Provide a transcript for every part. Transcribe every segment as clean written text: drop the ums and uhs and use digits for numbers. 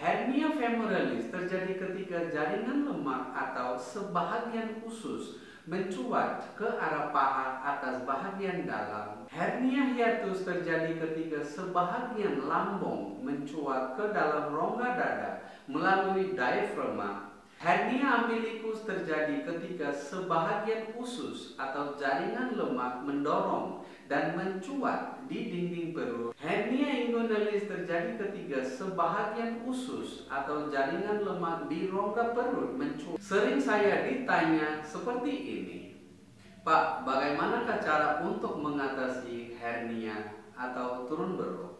Hernia femoralis terjadi ketika jaringan lemak atau sebahagian usus mencuat ke arah paha atas bahagian dalam. Hernia hiatus terjadi ketika sebahagian lambung mencuat ke dalam rongga dada melalui diafragma. Hernia umbilicus terjadi ketika sebahagian usus atau jaringan lemak mendorong dan mencuat di dinding perut. Hernia inguinalis terjadi ketika sebahagian usus atau jaringan lemak di rongga perut mencuat. Sering saya ditanya seperti ini, Pak, bagaimanakah cara untuk mengatasi hernia atau turun beruk?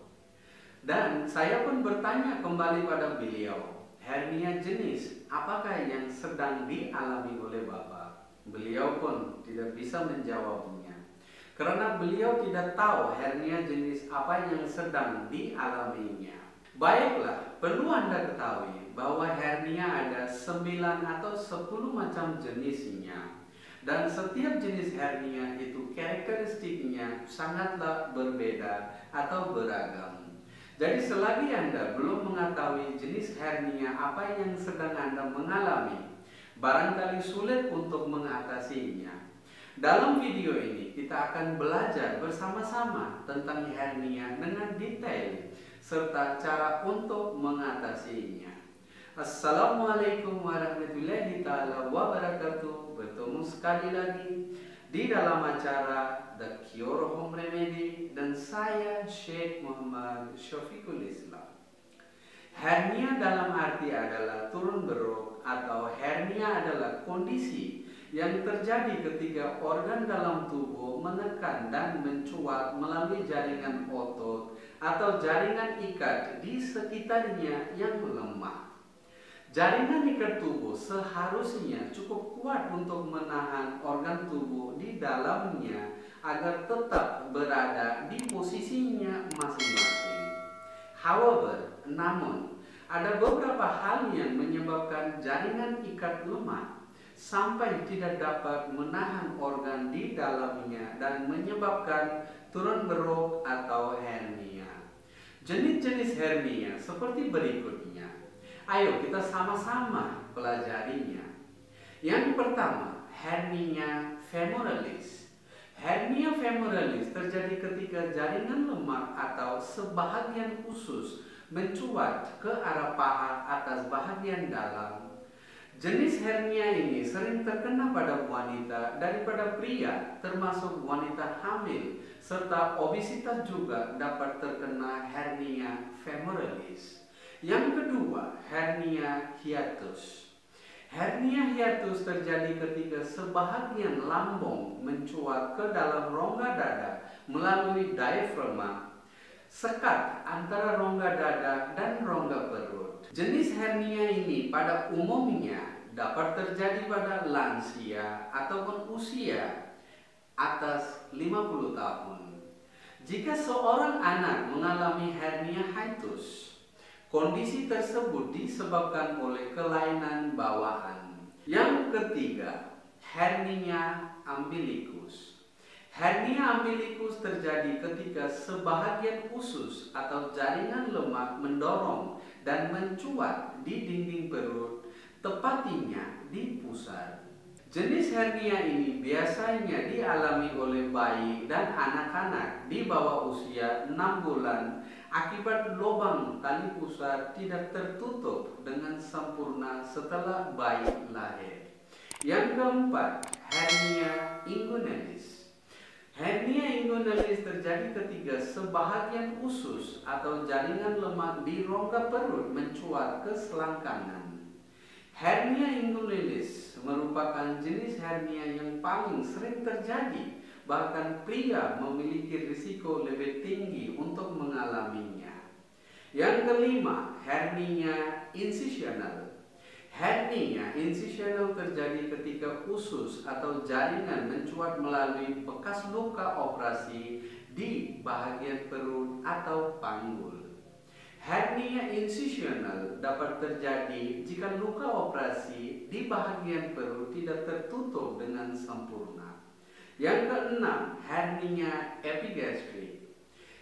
Dan saya pun bertanya kembali pada beliau, hernia jenis apakah yang sedang dialami oleh Bapak? Beliau pun tidak bisa menjawabnya, karena beliau tidak tahu hernia jenis apa yang sedang dialaminya. Baiklah, perlu Anda ketahui bahwa hernia ada 9 atau 10 macam jenisnya. Dan setiap jenis hernia itu karakteristiknya sangatlah berbeda atau beragam. Jadi selagi Anda belum mengetahui jenis hernia apa yang sedang Anda mengalami, barangkali sulit untuk mengatasinya. Dalam video ini kita akan belajar bersama-sama tentang hernia dengan detail serta cara untuk mengatasinya. Assalamualaikum warahmatullahi wabarakatuh. Bertemu sekali lagi di dalam acara The Cure Home Remedy dan saya Syekh Muhammad Syafiqul Islam. Hernia dalam arti adalah turun beruk atau hernia adalah kondisi yang terjadi ketika organ dalam tubuh menekan dan mencuat melalui jaringan otot atau jaringan ikat di sekitarnya yang lemah. Jaringan ikat tubuh seharusnya cukup kuat untuk menahan organ tubuh di dalamnya agar tetap berada di posisinya masing-masing. Namun, ada beberapa hal yang menyebabkan jaringan ikat lemah sampai tidak dapat menahan organ di dalamnya dan menyebabkan turun beruk atau hernia. Jenis-jenis hernia seperti berikutnya. Ayo kita sama-sama pelajarinya. Yang pertama, hernia femoralis. Hernia femoralis terjadi ketika jaringan lemak atau sebahagian usus mencuat ke arah paha atas bahagian dalam. Jenis hernia ini sering terkena pada wanita daripada pria, termasuk wanita hamil, serta obesitas juga dapat terkena hernia femoralis. Yang kedua, hernia hiatus. Hernia hiatus terjadi ketika sebahagian lambung mencuat ke dalam rongga dada melalui diafragma, sekat antara rongga dada dan rongga perut. Jenis hernia ini pada umumnya dapat terjadi pada lansia ataupun usia atas 50 tahun. Jika seorang anak mengalami hernia hiatus, kondisi tersebut disebabkan oleh kelainan bawaan. Yang ketiga, hernia umbilicus. Hernia umbilicus terjadi ketika sebahagian usus atau jaringan lemak mendorong dan mencuat di dinding perut, tepatnya di pusat. Jenis hernia ini biasanya dialami oleh bayi dan anak-anak di bawah usia 6 bulan akibat lubang tali pusat tidak tertutup dengan sempurna setelah bayi lahir. Yang keempat, hernia inguinalis. Hernia inguinalis terjadi ketika sebahagian usus atau jaringan lemak di rongga perut mencuat ke selangkangan. Hernia inguinalis merupakan jenis hernia yang paling sering terjadi, bahkan pria memiliki risiko lebih tinggi untuk mengalaminya. Yang kelima, hernia incisional. Hernia incisional terjadi ketika usus atau jaringan mencuat melalui bekas luka operasi di bahagian perut atau panggul. Hernia incisional dapat terjadi jika luka operasi di bahagian perut tidak tertutup dengan sempurna. Yang keenam, hernia epigastrik.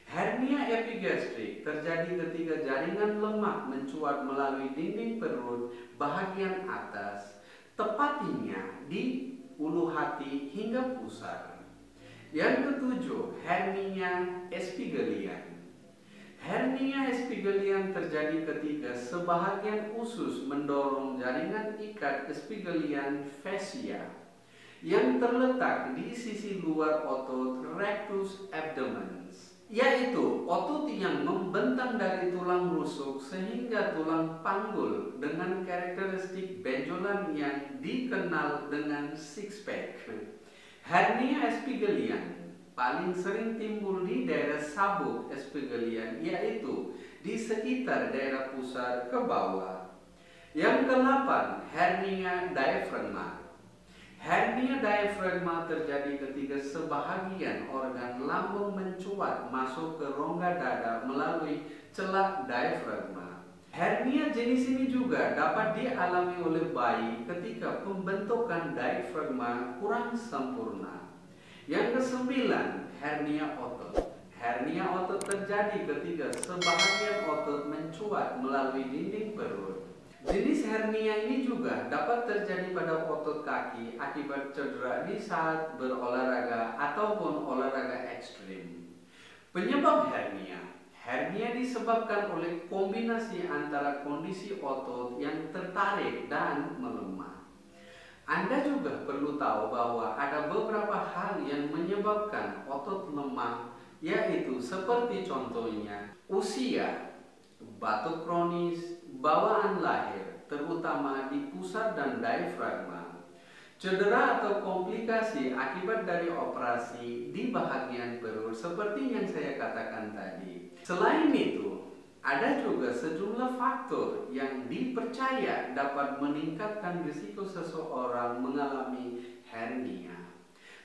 Hernia epigastrik terjadi ketika jaringan lemak mencuat melalui dinding perut bagian atas, tepatnya di ulu hati hingga pusar. Yang ketujuh, hernia esophageal. Hernia esophageal terjadi ketika sebahagian usus mendorong jaringan ikat esophageal fascia yang terletak di sisi luar otot rectus abdominis, yaitu otot yang membentang dari tulang rusuk sehingga tulang panggul dengan karakteristik benjolan yang dikenal dengan six pack. Hernia esophageal paling sering timbul di daerah sabuk esophageal, yaitu di sekitar daerah pusar ke bawah. Yang ke-8, hernia diafragma. Hernia diafragma terjadi ketika sebahagian organ lambung mencuat masuk ke rongga dada melalui celah diafragma. Hernia jenis ini juga dapat dialami oleh bayi ketika pembentukan diafragma kurang sempurna. Yang ke-9, hernia otot. Hernia otot terjadi ketika sebahagian otot mencuat melalui dinding perut. Jenis hernia ini juga dapat terjadi pada otot kaki akibat cedera di saat berolahraga ataupun olahraga ekstrim. Penyebab hernia. Hernia disebabkan oleh kombinasi antara kondisi otot yang tertarik dan melemah. Anda juga perlu tahu bahwa ada beberapa hal yang menyebabkan otot lemah, yaitu seperti contohnya usia, batuk kronis, bawaan lahir, terutama di pusat dan diafragma, cedera atau komplikasi akibat dari operasi di bahagian perut seperti yang saya katakan tadi. Selain itu, ada juga sejumlah faktor yang dipercaya dapat meningkatkan risiko seseorang mengalami hernia,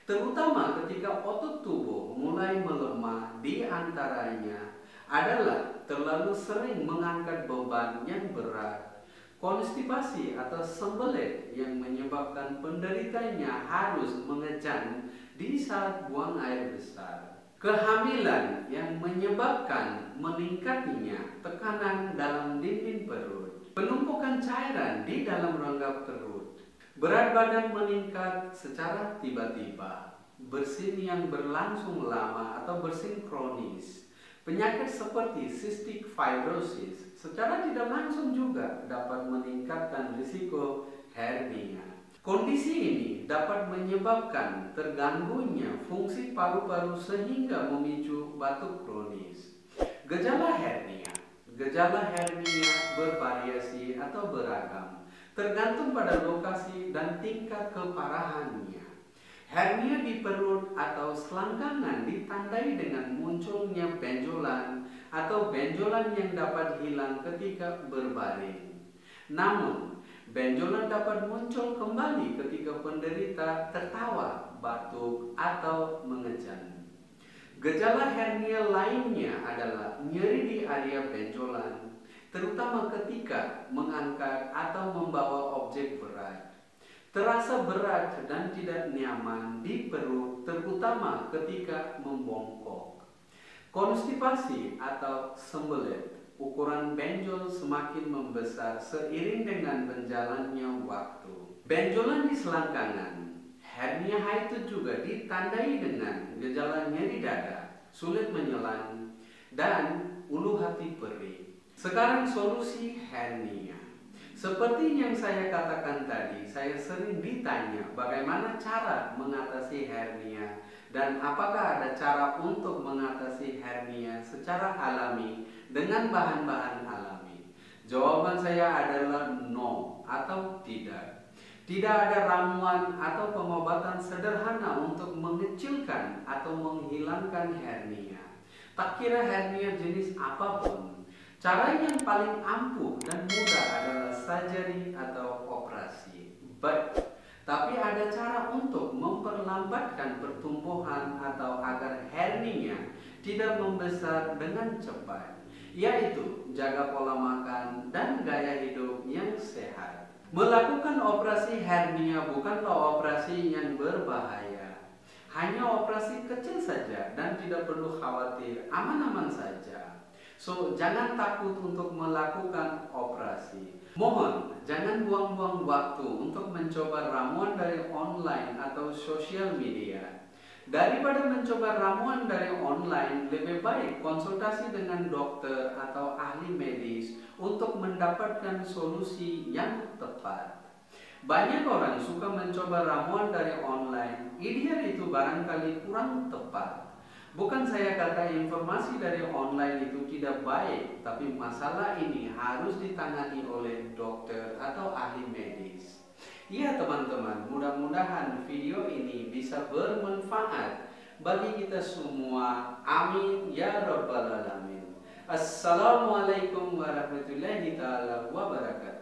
terutama ketika otot tubuh mulai melemah. Di antaranya adalah terlalu sering mengangkat beban yang berat, konstipasi atau sembelit yang menyebabkan penderitanya harus mengejang di saat buang air besar, kehamilan yang menyebabkan meningkatnya tekanan dalam dinding perut, penumpukan cairan di dalam rongga perut, berat badan meningkat secara tiba-tiba, bersin yang berlangsung lama atau bersin kronis. Penyakit seperti cystic fibrosis secara tidak langsung juga dapat meningkatkan risiko hernia. Kondisi ini dapat menyebabkan terganggunya fungsi paru-paru sehingga memicu batuk kronis. Gejala hernia. Gejala hernia bervariasi atau beragam, tergantung pada lokasi dan tingkat keparahannya. Hernia di perut atau selangkangan ditandai dengan munculnya benjolan atau benjolan yang dapat hilang ketika berbaring. Namun, benjolan dapat muncul kembali ketika penderita tertawa, batuk, atau mengejang. Gejala hernia lainnya adalah nyeri di area benjolan, terutama ketika mengangkat atau membawa objek berat. Terasa berat dan tidak nyaman di perut, terutama ketika membongkok. Konstipasi atau sembelit, ukuran benjol semakin membesar seiring dengan berjalannya waktu. Benjolan di selangkangan. Hernia hiatus juga ditandai dengan gejala nyeri dada, sulit menyelang, dan ulu hati perih. Sekarang solusi hernia. Seperti yang saya katakan tadi, saya sering ditanya bagaimana cara mengatasi hernia dan apakah ada cara untuk mengatasi hernia secara alami dengan bahan-bahan alami. Jawaban saya adalah no atau tidak. Tidak ada ramuan atau pengobatan sederhana untuk mengecilkan atau menghilangkan hernia. Tak kira hernia jenis apapun. Cara yang paling ampuh dan mudah adalah surgery atau operasi. Tapi ada cara untuk memperlambatkan pertumbuhan atau agar hernia tidak membesar dengan cepat, yaitu jaga pola makan dan gaya hidup yang sehat. Melakukan operasi hernia bukanlah operasi yang berbahaya. hanya operasi kecil saja dan tidak perlu khawatir, aman-aman saja. So, jangan takut untuk melakukan operasi. Mohon, jangan buang-buang waktu untuk mencoba ramuan dari online atau sosial media. Daripada mencoba ramuan dari online, lebih baik konsultasi dengan dokter atau ahli medis untuk mendapatkan solusi yang tepat. Banyak orang suka mencoba ramuan dari online, ideal itu barangkali kurang tepat. Bukan saya kata informasi dari online itu tidak baik, tapi masalah ini harus ditangani oleh dokter atau ahli medis. Ya teman-teman, mudah-mudahan video ini bisa bermanfaat bagi kita semua. Amin ya rabbal alamin. Assalamualaikum warahmatullahi wabarakatuh.